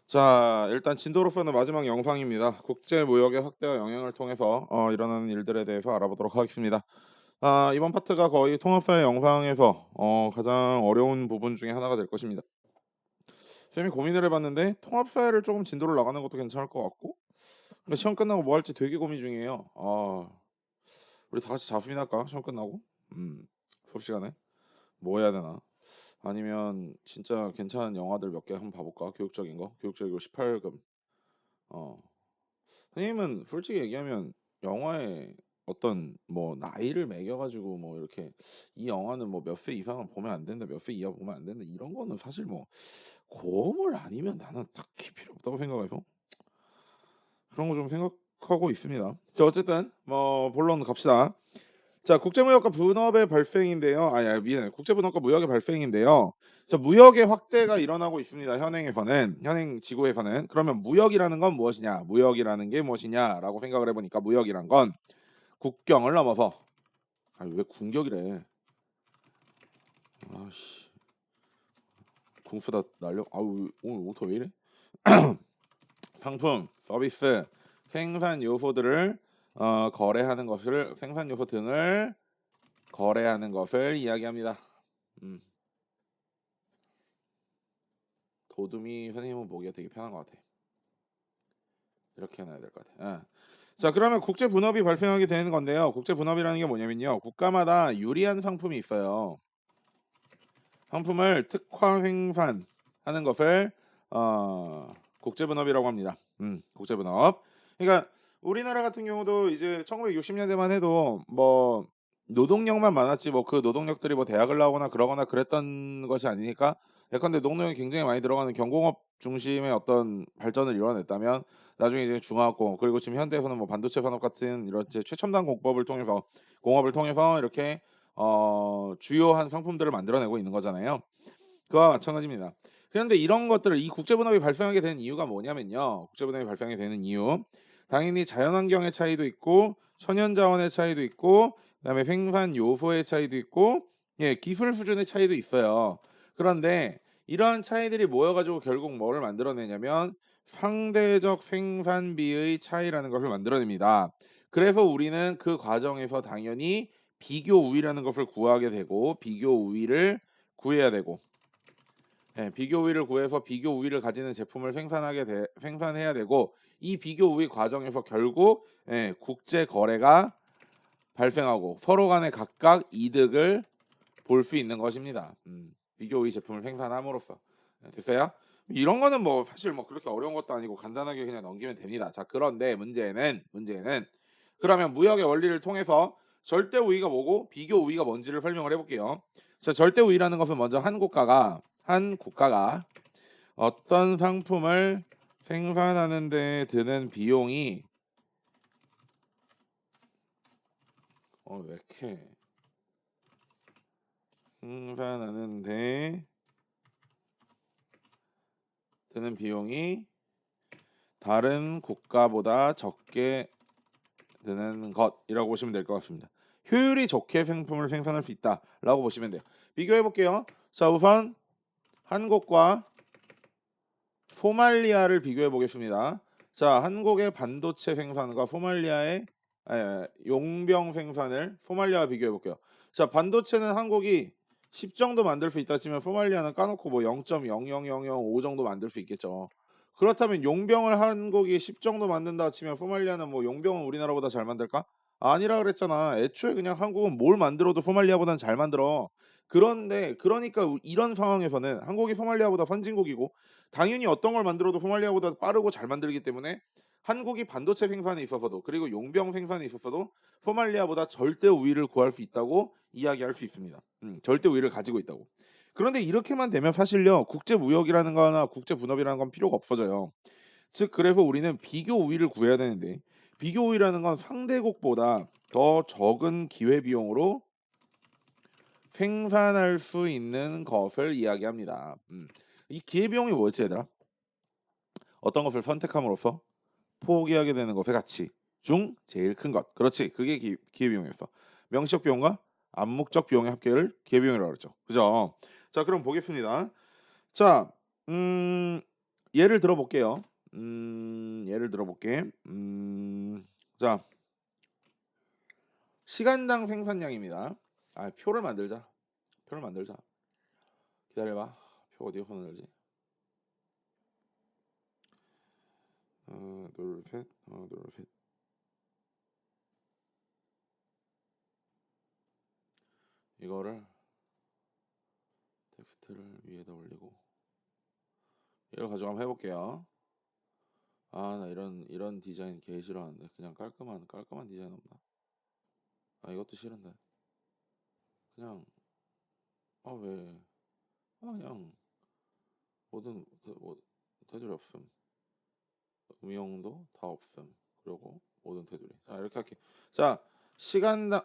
자, 일단 진도로서는 마지막 영상입니다. 국제 무역의 확대와 영향을 통해서 일어나는 일들에 대해서 알아보도록 하겠습니다. 이번 파트가 거의 통합사회 영상에서 가장 어려운 부분 중에 하나가 될 것입니다. 쌤이 고민을 해봤는데 통합사회를 조금 진도를 나가는 것도 괜찮을 것 같고, 근데 시험 끝나고 뭐 할지 되게 고민 중이에요. 우리 다 같이 자습이나 할까? 시험 끝나고? 수업 시간에 뭐 해야 되나? 아니면 진짜 괜찮은 영화들 몇 개 한번 봐볼까? 교육적인 거, 교육적이고 18금. 어 선생님은 솔직히 얘기하면 영화에 어떤 뭐 나이를 매겨가지고 뭐 이렇게 이 영화는 뭐 몇 세 이상은 보면 안 된다, 몇 세 이하 보면 안 된다 이런 거는 사실 뭐 고물 아니면 나는 딱히 필요 없다고 생각해서 그런 거 좀 생각하고 있습니다. 자, 어쨌든 뭐 본론 갑시다. 자, 국제무역과 분업의 발생인데요. 미안해. 국제분업과 무역의 발생인데요. 자, 무역의 확대가 일어나고 있습니다. 현행 지구에서는. 그러면 무역이라는 건 무엇이냐? 무역이라는 게 무엇이냐라고 생각을 해보니까 무역이란 건 국경을 넘어서 왜 궁격이래? 아씨, 궁수다 날려. 오늘 오토 왜 이래? 상품, 서비스, 생산 요소들을 거래하는 것을 생산 요소 등을 거래하는 것을 이야기합니다. 음. 도둠이 선생님은 보기가 되게 편한 것 같아. 이렇게 해놔야 될 것 같아. 자, 그러면 국제 분업이 발생하게 되는 건데요. 국제 분업이라는 게 뭐냐면요. 국가마다 유리한 상품이 있어요. 상품을 특화 생산하는 것을 국제 분업이라고 합니다. 국제 분업. 그러니까 우리나라 같은 경우도 이제 1960년대만 해도 뭐 노동력만 많았지 뭐 그 노동력들이 뭐 대학을 나오거나 그러거나 그랬던 것이 아니니까 예컨대 노동력이 굉장히 많이 들어가는 경공업 중심의 어떤 발전을 이뤄냈다면 나중에 이제 중화학공업 그리고 지금 현대에서는 뭐 반도체 산업 같은 이런 이제 최첨단 공업을 통해서 이렇게 주요한 상품들을 만들어내고 있는 거잖아요. 그와 마찬가지입니다. 그런데 이런 것들을 이 국제분업이 발생하게 된 이유가 뭐냐면요. 국제분업이 발생하게 되는 이유. 당연히 자연환경의 차이도 있고 천연자원의 차이도 있고 그다음에 생산 요소의 차이도 있고 기술 수준의 차이도 있어요. 그런데 이러한 차이들이 모여가지고 결국 뭐를 만들어내냐면 상대적 생산비의 차이라는 것을 만들어냅니다. 그래서 우리는 그 과정에서 당연히 비교 우위라는 것을 구하게 되고 비교 우위를 구해야 되고 비교 우위를 구해서 비교 우위를 가지는 제품을 생산해야 되고 이 비교 우위 과정에서 결국 국제 거래가 발생하고 서로 간에 각각 이득을 볼 수 있는 것입니다. 비교 우위 제품을 생산함으로써 됐어요? 이런 거는 뭐 사실 뭐 그렇게 어려운 것도 아니고 간단하게 그냥 넘기면 됩니다. 자, 그런데 문제는 그러면 무역의 원리를 통해서 절대 우위가 뭐고 비교 우위가 뭔지를 설명을 해볼게요. 자, 절대 우위라는 것은 먼저 한 국가가 어떤 상품을 생산하는 데 드는 비용이 왜 이렇게 생산하는 데 드는 비용이 다른 국가보다 적게 드는 것이라고 보시면 될 것 같습니다. 효율이 좋게 상품을 생산할 수 있다라고 보시면 돼요. 비교해 볼게요. 자, 우선 한국과 소말리아를 비교해 보겠습니다. 자, 한국의 반도체 생산과 소말리아의 용병 생산을 소말리아와 비교해 볼게요. 자, 반도체는 한국이 10 정도 만들 수 있다 치면 소말리아는 까놓고 뭐 0.00005 정도 만들 수 있겠죠. 그렇다면 용병을 한국이 10 정도 만든다 치면 소말리아는 뭐 용병은 우리나라보다 잘 만들까? 아니라 그랬잖아. 애초에 그냥 한국은 뭘 만들어도 소말리아보다는 잘 만들어. 그런데 그러니까 이런 상황에서는 한국이 소말리아보다 선진국이고 당연히 어떤 걸 만들어도 소말리아보다 빠르고 잘 만들기 때문에 한국이 반도체 생산에 있어서도 그리고 용병 생산에 있어서도 소말리아보다 절대 우위를 구할 수 있다고 이야기할 수 있습니다. 절대 우위를 가지고 있다고. 그런데 이렇게만 되면 사실요 국제 무역이라는 거나 국제 분업이라는 건 필요가 없어져요. 즉 그래서 우리는 비교 우위를 구해야 되는데 비교 우위라는 건 상대국보다 더 적은 기회 비용으로 생산할 수 있는 것을 이야기합니다. 이 기회 비용이 뭐였지 얘들아? 어떤 것을 선택함으로써 포기하게 되는 것의 가치 중 제일 큰 것. 그렇지. 그게 기회비용이었어. 명시적 비용과 암묵적 비용의 합계를 기회비용이라고 그랬죠. 그죠? 자, 그럼 보겠습니다. 자, 예를 들어볼게요. 예를 들어볼게. 자, 시간당 생산량입니다. 아, 표를 만들자. 표를 만들자. 기다려봐. 표 어디서 만들지? 하나, 둘, 셋. 하나, 둘, 셋. 이거를 텍스트를 위에다 올리고 이걸 가지고 한번 해볼게요. 아, 나 이런 디자인 개 싫어하는데 그냥 깔끔한 디자인 없나? 아, 이것도 싫은데 그냥 왜? 그냥 모든 테두리 없음. 음영도 다 없음. 그리고 모든 테두리. 자, 이렇게 할게. 자, 시간당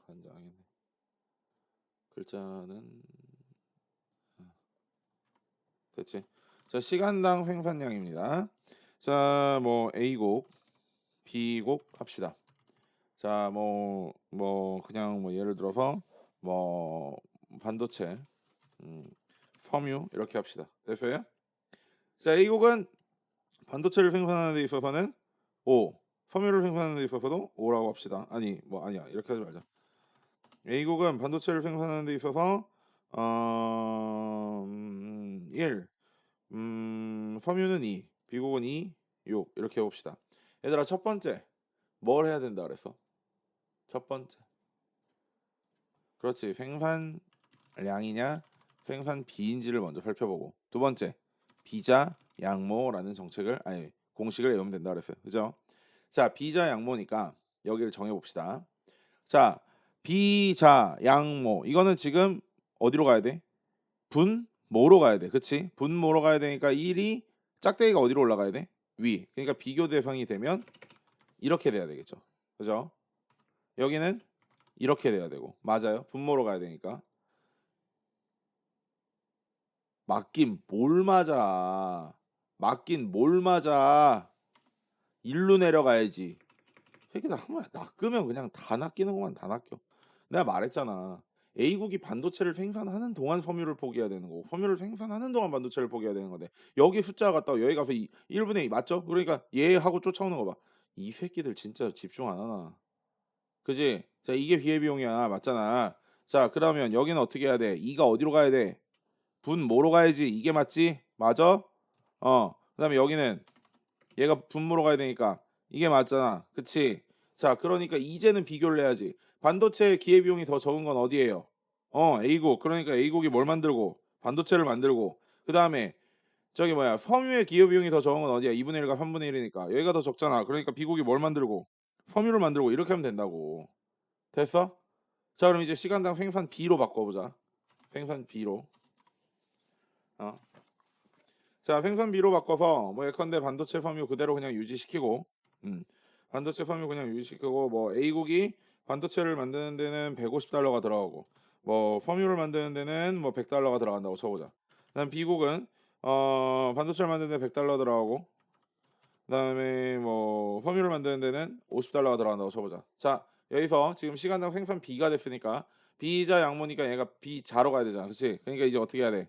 한장이네. 글자는 됐지. 자, 시간당 생산량입니다. 자, 뭐 A곡, B곡 합시다. 자, 그냥 예를 들어서 뭐 반도체, 섬유 이렇게 합시다. 됐어요? 자, A곡은 반도체를 생산하는 데 있어서는 O, 섬유를 생산하는 데 있어서도 O라고 합시다. 아니야. 이렇게 하지 말자. A국은 반도체를 생산하는 데 있어서 1, 섬유는 2, B국은 2, 6 이렇게 해봅시다. 얘들아, 첫 번째 뭘 해야 된다 그랬어? 첫 번째, 그렇지, 생산량이냐 생산 비인지를 먼저 살펴보고, 두 번째 비자 양모라는 공식을 외우면 된다 그랬어요. 그죠? 자, 비자 양모니까 여기를 정해봅시다. 자, 비자 양모, 이거는 지금 어디로 가야 돼? 분모로 가야 돼. 그치? 분모로 가야 되니까 1이 짝대기가 어디로 올라가야 돼? 위. 그러니까 비교 대상이 되면 이렇게 돼야 되겠죠. 그죠? 여기는 이렇게 돼야 되고. 맞아요. 분모로 가야 되니까. 맞긴 뭘 맞아. 맞긴 뭘 맞아. 일로 내려가야지. 새끼들 한번 낚으면 그냥 다 낚이는구만. 다 낚여. 내가 말했잖아. A국이 반도체를 생산하는 동안 섬유를 포기해야 되는 거고, 섬유를 생산하는 동안 반도체를 포기해야 되는 건데, 여기 숫자가 같다고 여기 가서 1분의 2 맞죠? 그러니까 얘하고 쫓아오는 거 봐. 이 새끼들 진짜 집중 안 하나. 그지? 자, 이게 기회비용이야. 맞잖아. 자, 그러면 여기는 어떻게 해야 돼? 2가 어디로 가야 돼? 분모로 가야지. 이게 맞지? 맞아? 그다음에 여기는 얘가 분모로 가야 되니까 이게 맞잖아. 그치? 자, 그러니까 이제는 비교를 해야지. 반도체 기회비용이 더 적은 건 어디예요? A국. 그러니까 A국이 뭘 만들고? 반도체를 만들고. 그 다음에 저기 섬유의 기회비용이 더 적은 건 어디야? 2분의 1과 3분의 1이니까 여기가 더 적잖아. 그러니까 B국이 뭘 만들고? 섬유를 만들고. 이렇게 하면 된다고. 됐어? 자, 그럼 이제 시간당 생산 B로 바꿔보자. 생산 B로. 어. 자, 생산비로 바꿔서 예컨대 반도체 섬유 그대로 그냥 유지시키고, 반도체 섬유 그냥 유지시키고, A국이 반도체를 만드는 데는 $150가 들어가고, 섬유를 만드는 데는 $100가 들어간다고 쳐보자. 그다음 B국은 반도체를 만드는 데 $100 들어가고, 그다음에 섬유를 만드는 데는 $50가 들어간다고 쳐보자. 자, 여기서 지금 시간당 생산 B가 됐으니까 B자 양모니까 얘가 B자로 가야 되잖아. 그렇지? 그러니까 이제 어떻게 해야 돼?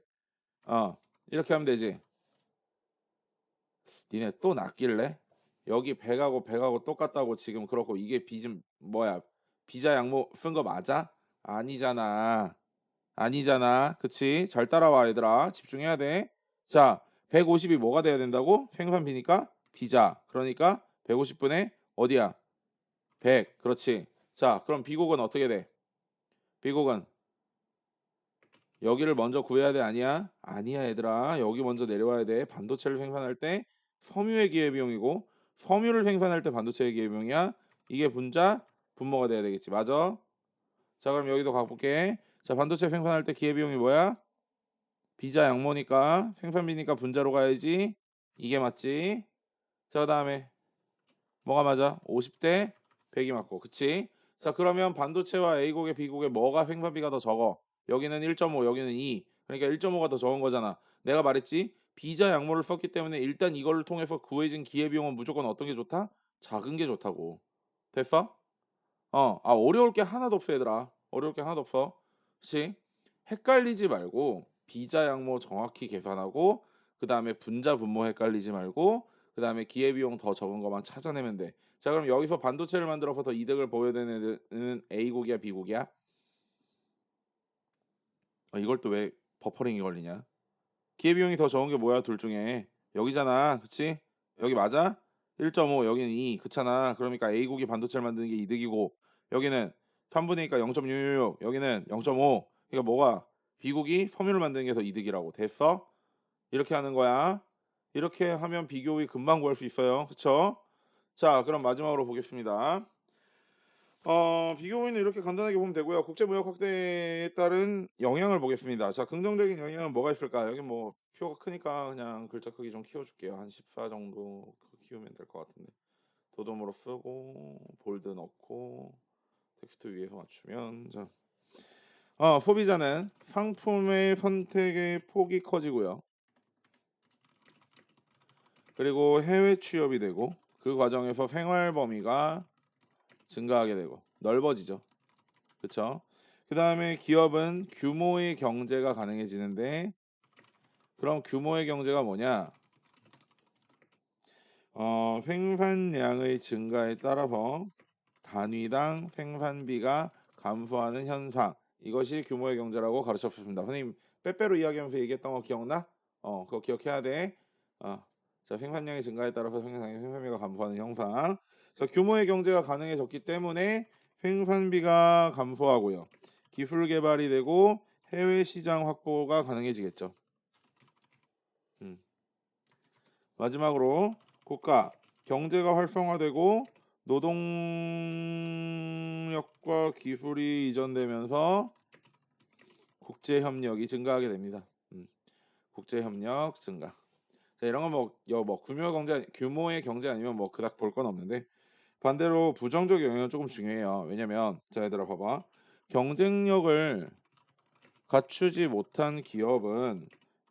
이렇게 하면 되지. 니네 또 낚일래? 여기 백하고 똑같다고 지금. 그렇고 이게 비좀 비자 양모 쓴 거 맞아? 아니잖아. 아니잖아. 그치? 잘 따라와 얘들아. 집중해야 돼. 자, 150이 뭐가 돼야 된다고? 생산비니까 비자. 그러니까 150분의 어디야? 100. 그렇지. 자, 그럼 비곡은 어떻게 돼? 비곡은 여기를 먼저 구해야 돼. 아니야? 아니야 얘들아. 여기 먼저 내려와야 돼. 반도체를 생산할 때 섬유의 기회비용이고, 섬유를 생산할 때 반도체의 기회비용이야. 이게 분모가 돼야 되겠지. 맞아? 자, 그럼 여기도 가볼게. 자, 반도체 생산할 때 기회비용이 뭐야? 비자 양모니까 생산비니까 분자로 가야지. 이게 맞지? 자, 그다음에 뭐가 맞아? 50대 100이 맞고. 그치? 자, 그러면 반도체와 A국의 B국의 뭐가 생산비가 더 적어? 여기는 1.5, 여기는 2. 그러니까 1.5가 더 적은 거잖아. 내가 말했지? 비자 양모를 썼기 때문에 일단 이걸 통해서 구해진 기회비용은 무조건 어떤 게 좋다? 작은 게 좋다고. 됐어? 어려울 게 하나도 없어 얘들아. 어려울 게 하나도 없어. 그치? 헷갈리지 말고 비자 양모 정확히 계산하고, 그다음에 분자 분모 헷갈리지 말고 그다음에 기회비용 더 적은 것만 찾아내면 돼. 자 그럼 여기서 반도체를 만들어서 더 이득을 보여야 되는 애들은 A국이야 B국이야? 이걸 또 왜 버퍼링이 걸리냐? 기회비용이 더 적은 게 뭐야 둘 중에? 여기잖아. 그치? 여기 맞아? 1.5 여기는 2 그렇잖아. 그러니까 A국이 반도체를 만드는 게 이득이고 여기는 3분의 2니까 0.666 여기는 0.5 그러니까 뭐가 B국이 섬유를 만드는 게 더 이득이라고. 됐어? 이렇게 하는 거야. 이렇게 하면 비교의 금방 구할 수 있어요. 그쵸? 자 그럼 마지막으로 보겠습니다. 비교는 이렇게 간단하게 보면 되고요. 국제 무역 확대에 따른 영향을 보겠습니다. 자, 긍정적인 영향은 뭐가 있을까? 여기 뭐 표가 크니까 그냥 글자 크기 좀 키워줄게요. 한 14 정도 키우면 될 것 같은데. 도dom으로 쓰고 볼드 넣고 텍스트 위에서 맞추면 자, 소비자는 상품의 선택의 폭이 커지고요. 그리고 해외 취업이 되고 그 과정에서 생활 범위가 증가하게 되고 넓어지죠. 그쵸? 그 다음에 기업은 규모의 경제가 가능해지는데 그럼 규모의 경제가 뭐냐? 생산량의 증가에 따라서 단위당 생산비가 감소하는 현상 이것이 규모의 경제라고 가르쳤습니다. 선생님 빼빼로 이야기하면서 얘기했던 거 기억나? 그거 기억해야 돼. 자 생산량의 증가에 따라서 생산비가 감소하는 현상. 자 규모의 경제가 가능해졌기 때문에 생산비가 감소하고요. 기술 개발이 되고 해외 시장 확보가 가능해지겠죠. 마지막으로 국가 경제가 활성화되고 노동력과 기술이 이전되면서 국제 협력이 증가하게 됩니다. 국제 협력 증가. 자, 이런 건뭐 규모의 경제 아니면 뭐 그닥 볼 건 없는데 반대로 부정적 영향은 조금 중요해요. 왜냐면 자 얘들아 봐봐. 경쟁력을 갖추지 못한 기업은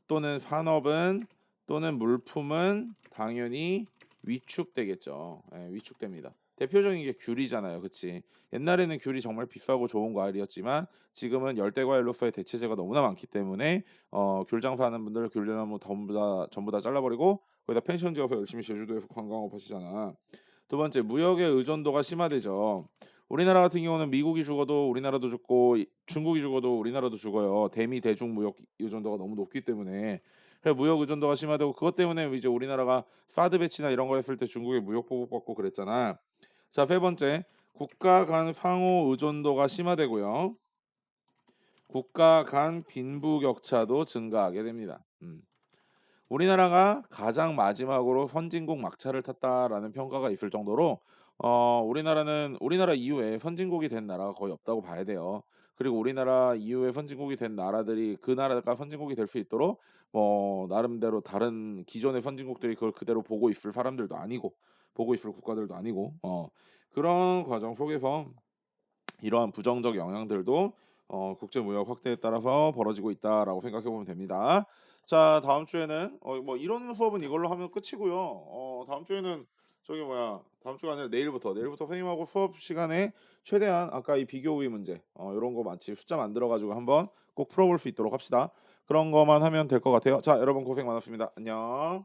또는 산업은 또는 물품은 당연히 위축되겠죠. 위축됩니다. 대표적인 게 귤이잖아요. 그치? 옛날에는 귤이 정말 비싸고 좋은 과일이었지만 지금은 열대과일로서의 대체제가 너무나 많기 때문에 귤 장사하는 분들 귤나무 전부 다 잘라버리고 거기다 펜션 지어서 열심히 제주도에서 관광업 하시잖아. 두 번째, 무역의 의존도가 심화되죠. 우리나라 같은 경우는 미국이 죽어도 우리나라도 죽고 중국이 죽어도 우리나라도 죽어요. 대미 대중 무역 의존도가 너무 높기 때문에. 그래 무역 의존도가 심화되고 그것 때문에 이제 우리나라가 사드 배치나 이런 거 했을 때 중국에 무역 보복 받고 그랬잖아. 자, 세 번째. 국가 간 상호 의존도가 심화되고요. 국가 간 빈부격차도 증가하게 됩니다. 우리나라가 가장 마지막으로 선진국 막차를 탔다라는 평가가 있을 정도로 우리나라 이후에 선진국이 된 나라가 거의 없다고 봐야 돼요. 그리고 우리나라 이후에 선진국이 된 나라들이 그 나라가 선진국이 될 수 있도록 나름대로 다른 기존의 선진국들이 그걸 그대로 보고 있을 사람들도 아니고 보고 있을 국가들도 아니고 그런 과정 속에서 이러한 부정적 영향들도 국제 무역 확대에 따라서 벌어지고 있다라고 생각해 보면 됩니다. 자, 다음 주에는 뭐 이론 수업은 이걸로 하면 끝이고요. 다음 주에는 다음 주가 아니라 내일부터 선생님하고 수업 시간에 최대한 아까 이 비교 우위 문제 이런 거 많지 숫자 만들어 가지고 한번 꼭 풀어볼 수 있도록 합시다. 그런 거만 하면 될 것 같아요. 자, 여러분 고생 많았습니다. 안녕.